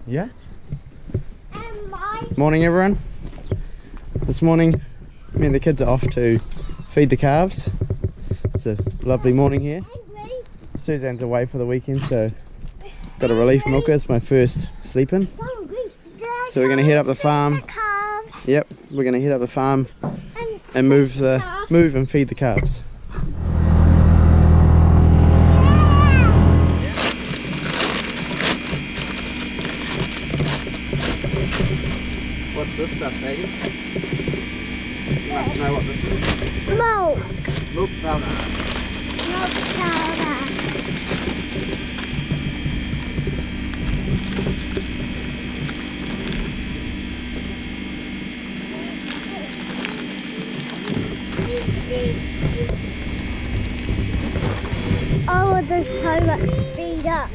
Yeah? Morning everyone. This morning me and the kids are off to feed the calves. It's a lovely morning here. Suzanne's away for the weekend, so got a relief milker. It's my first sleep-in. So we're going to head up the farm. Yep, we're going to head up the farm and move and feed the calves. What's this stuff, Maggie? You must know what this is. Milk. Milk powder. Milk powder. Oh, there's so much speed up.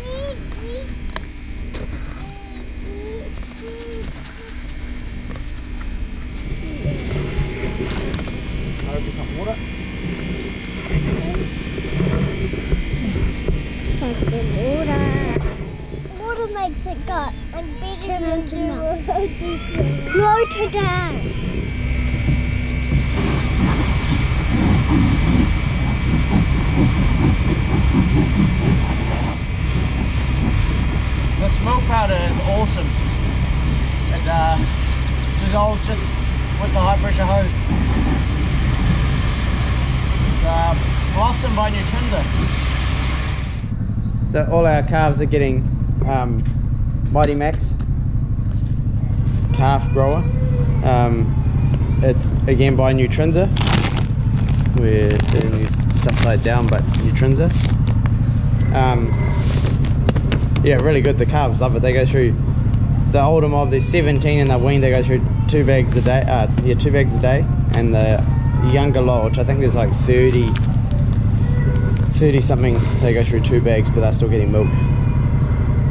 Get some water. Water makes it gut and better than no today. This milk powder is awesome. It dissolves just with the high pressure hose. Blossom by Nutrinza. So all our calves are getting Mighty Max calf grower. It's again by Nutrinza. We're doing it upside down, but Nutrinza. Yeah, really good. The calves love it. They go through the older mob. There's 17 in the wean. They go through 2 bags a day. 2 bags a day, and the younger lot, which I think there's like 30 something, they go through 2 bags, but they're still getting milk.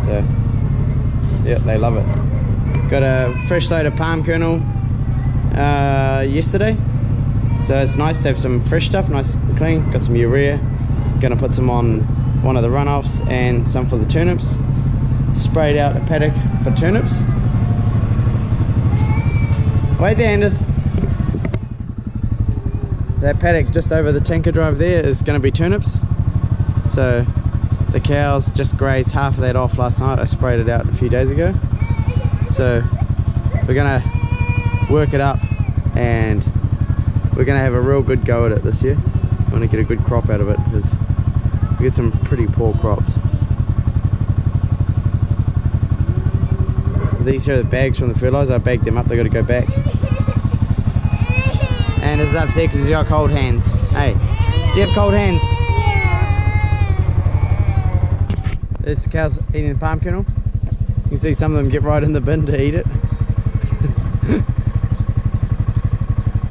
So yeah, they love it. Got a fresh load of palm kernel yesterday, so it's nice to have some fresh stuff, nice and clean. Got some urea, gonna put some on one of the runoffs and some for the turnips. Sprayed out a paddock for turnips. Wait there, Anders. That paddock just over the tanker drive there is going to be turnips. So the cows just grazed half of that off last night. I sprayed it out a few days ago. So we're going to work it up and we're going to have a real good go at it this year. I want to get a good crop out of it because we get some pretty poor crops. These here are the bags from the fertilizer. I bagged them up, they got to go back. And is upset because he's got cold hands. Hey, do you have cold hands? Yeah. There's the cows eating the palm kernel. You can see some of them get right in the bin to eat it.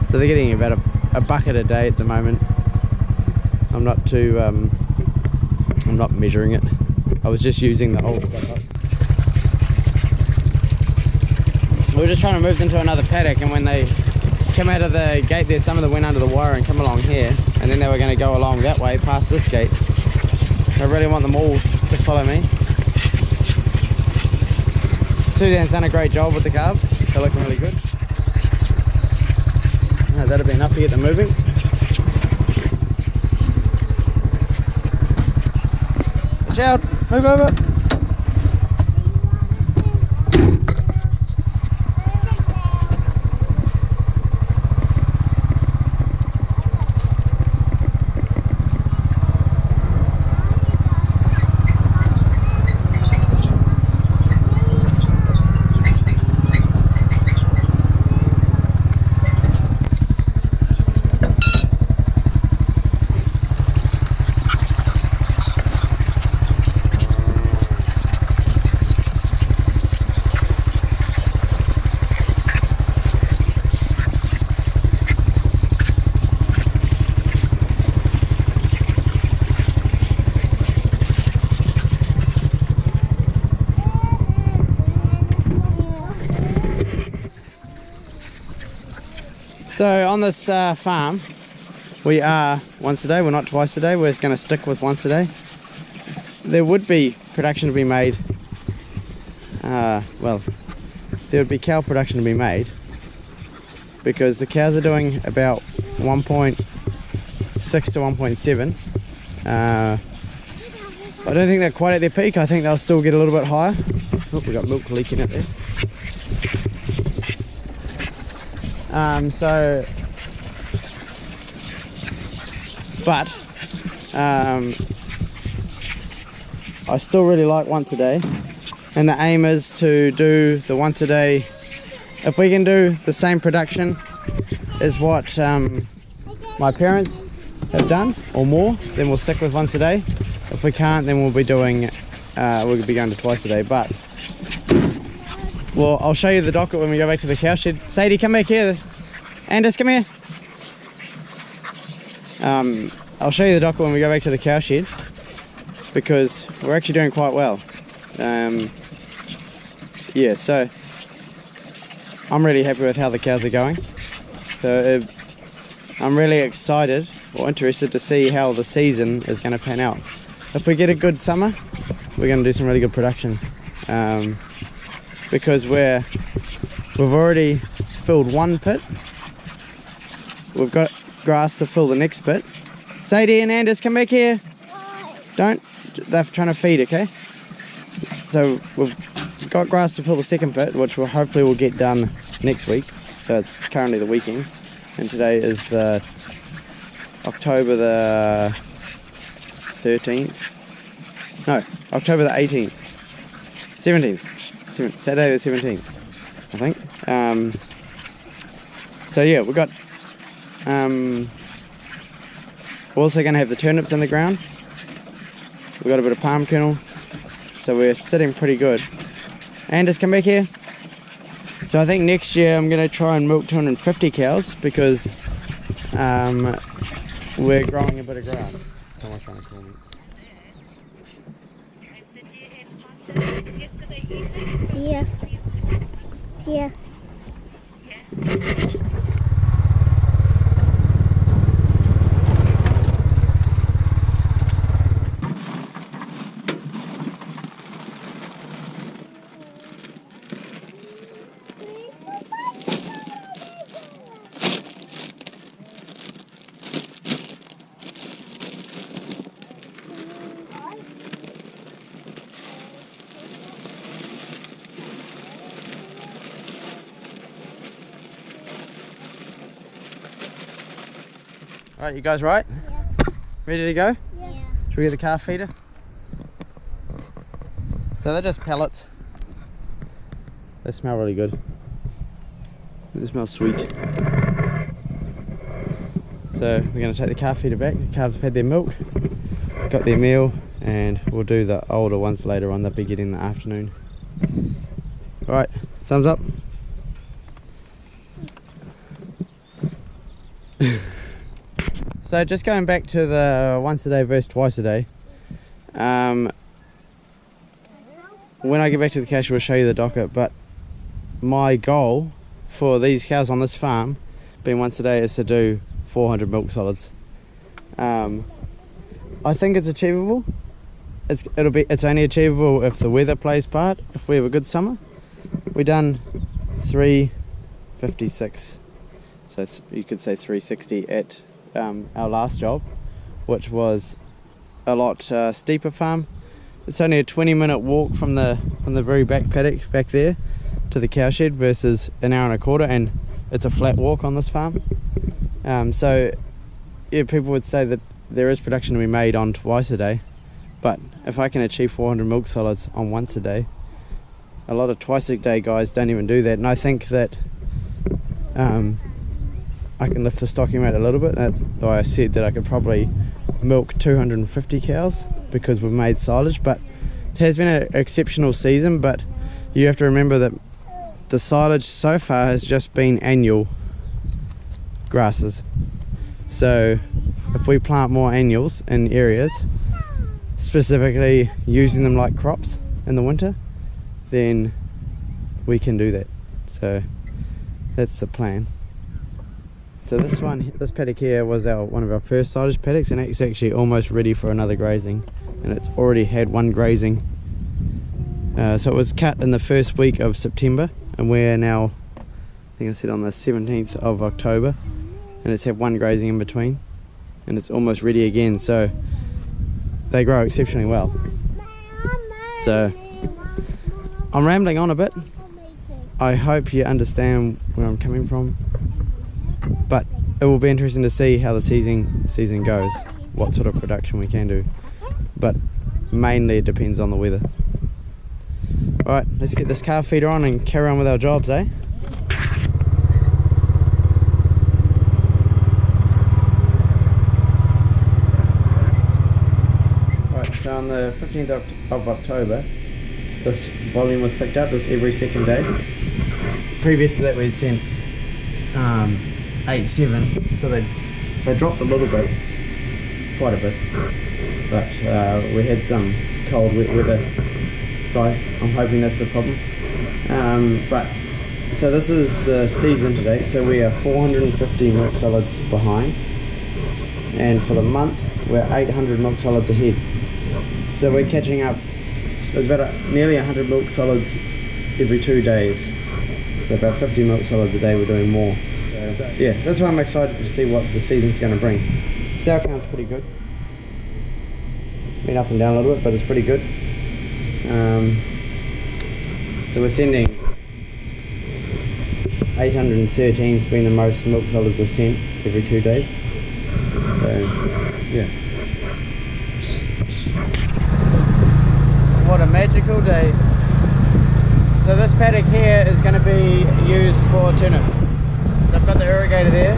So they're getting about a bucket a day at the moment. I'm not too, I'm not measuring it. I was just using the old stuff up. So we're just trying to move them to another paddock, and when they come out of the gate there, some of them went under the wire and come along here, and then they were going to go along that way past this gate. I really want them all to follow me. Suzanne's done a great job with the calves. They're looking really good. That'll be enough to get them moving. Watch out, move over. So on this farm, we are once a day, we're not twice a day, we're just going to stick with once a day. There would be production to be made well, there would be cow production to be made, because the cows are doing about 1.6 to 1.7. I don't think they're quite at their peak. I think they'll still get a little bit higher. Oh, we've got milk leaking out there. But I still really like once a day, and the aim is to do the once a day. If we can do the same production as what my parents have done or more, then we'll stick with once a day. If we can't, then we'll be doing we'll be going to twice a day. But well, I'll show you the docket when we go back to the cow shed. Sadie, come back here. Anders, come here. I'll show you the docket when we go back to the cow shed, because we're actually doing quite well. Yeah, so I'm really happy with how the cows are going. So I'm really excited or interested to see how the season is going to pan out. If we get a good summer, we're going to do some really good production, because we've already filled one pit. We've got grass to fill the next pit. Sadie and Anders, come back here. Don't, they're trying to feed, okay? So we've got grass to fill the second pit, which will hopefully get done next week. So it's currently the weekend, and today is the October the 13th. No, October the 18th. 17th. Saturday the 17th, I think. So yeah, we've got we're also going to have the turnips in the ground. We've got a bit of palm kernel, so we're sitting pretty good. And just come back here. So I think next year I'm going to try and milk 250 cows, because we're growing a bit of grass. Someone's trying to call me. Yeah. Yeah. Alright, you guys right? Yeah. Ready to go? Yeah. Should we get the calf feeder? So they're just pellets. They smell really good. They smell sweet. So we're going to take the calf feeder back. The calves have had their milk, got their meal, and we'll do the older ones later on. They'll be getting in the afternoon. Alright, thumbs up. So just going back to the once a day versus twice a day. When I get back to the cow shed, we'll show you the docket, but my goal for these cows on this farm, being once a day, is to do 400 milk solids. I think it's achievable. It's only achievable if the weather plays part. If we have a good summer, we done 356, so you could say 360 at our last job, which was a lot steeper farm. It's only a 20-minute walk from the very back paddock back there to the cow shed, versus an hour and a quarter, and it's a flat walk on this farm. So yeah, people would say that there is production to be made on twice a day, but if I can achieve 400 milk solids on once a day, a lot of twice a day guys don't even do that. And I think that I can lift the stocking rate a little bit. That's why I said that I could probably milk 250 cows, because we've made silage. But it has been an exceptional season, but you have to remember that the silage so far has just been annual grasses. So if we plant more annuals in areas, specifically using them like crops in the winter, then we can do that. So that's the plan. So this paddock here was one of our first silage paddocks, and it's actually almost ready for another grazing, and it's already had one grazing So it was cut in the first week of September, and we're now, I think I said on the 17th of October, and it's had one grazing in between, and it's almost ready again. So they grow exceptionally well. So I'm rambling on a bit. I hope you understand where I'm coming from, but it will be interesting to see how the season goes, what sort of production we can do, but mainly it depends on the weather. Alright, let's get this calf feeder on and carry on with our jobs, eh? Alright, so on the 15th of October, this volume was picked up, this every second day. Previous to that we'd sent 8-7, so they dropped a little bit, quite a bit, but we had some cold wet weather, so I'm hoping that's the problem. So this is the season to date, so we are 450 milk solids behind, and for the month we're 800 milk solids ahead, so we're catching up. There's about nearly 100 milk solids every 2 days, so about 50 milk solids a day. We're doing more. So yeah, that's why I'm excited to see what the season's going to bring. Sow count's pretty good. Been up and down a little bit, but it's pretty good. So we're sending 813's been the most milk solids we've sent every 2 days. So yeah. What a magical day. So this paddock here is going to be used for turnips. So I've got the irrigator there,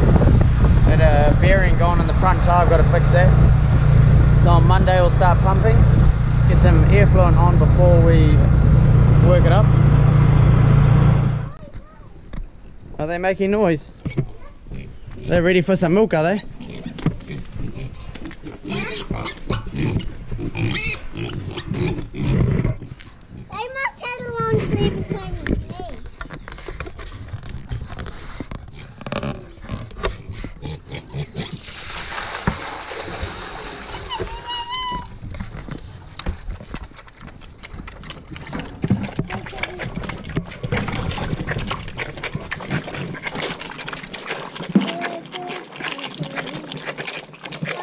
and a bearing gone in the front tire, I've got to fix that. So on Monday we'll start pumping, get some airflow on before we work it up. Are they making noise? They're ready for some milk, are they? They must have a long sleeve the same as me.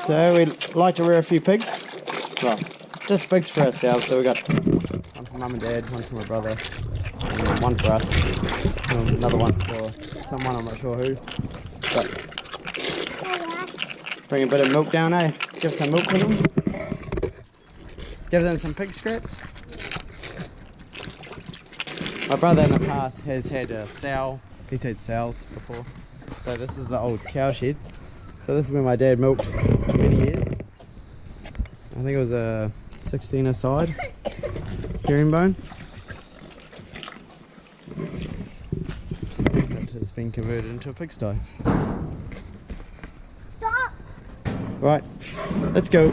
So we like to rear a few pigs. Well, just pigs for ourselves. So we got one for mum and dad, one for my brother, and one for us. Another one for someone, I'm not sure who. But bring a bit of milk down, eh? Give some milk to them. Give them some pig scraps. My brother in the past has had a sow. He's had sows before. So this is the old cow shed. So this is where my dad milked for many years. I think it was a 16 aside herringbone. It has been converted into a pigsty. Stop! Right, let's go.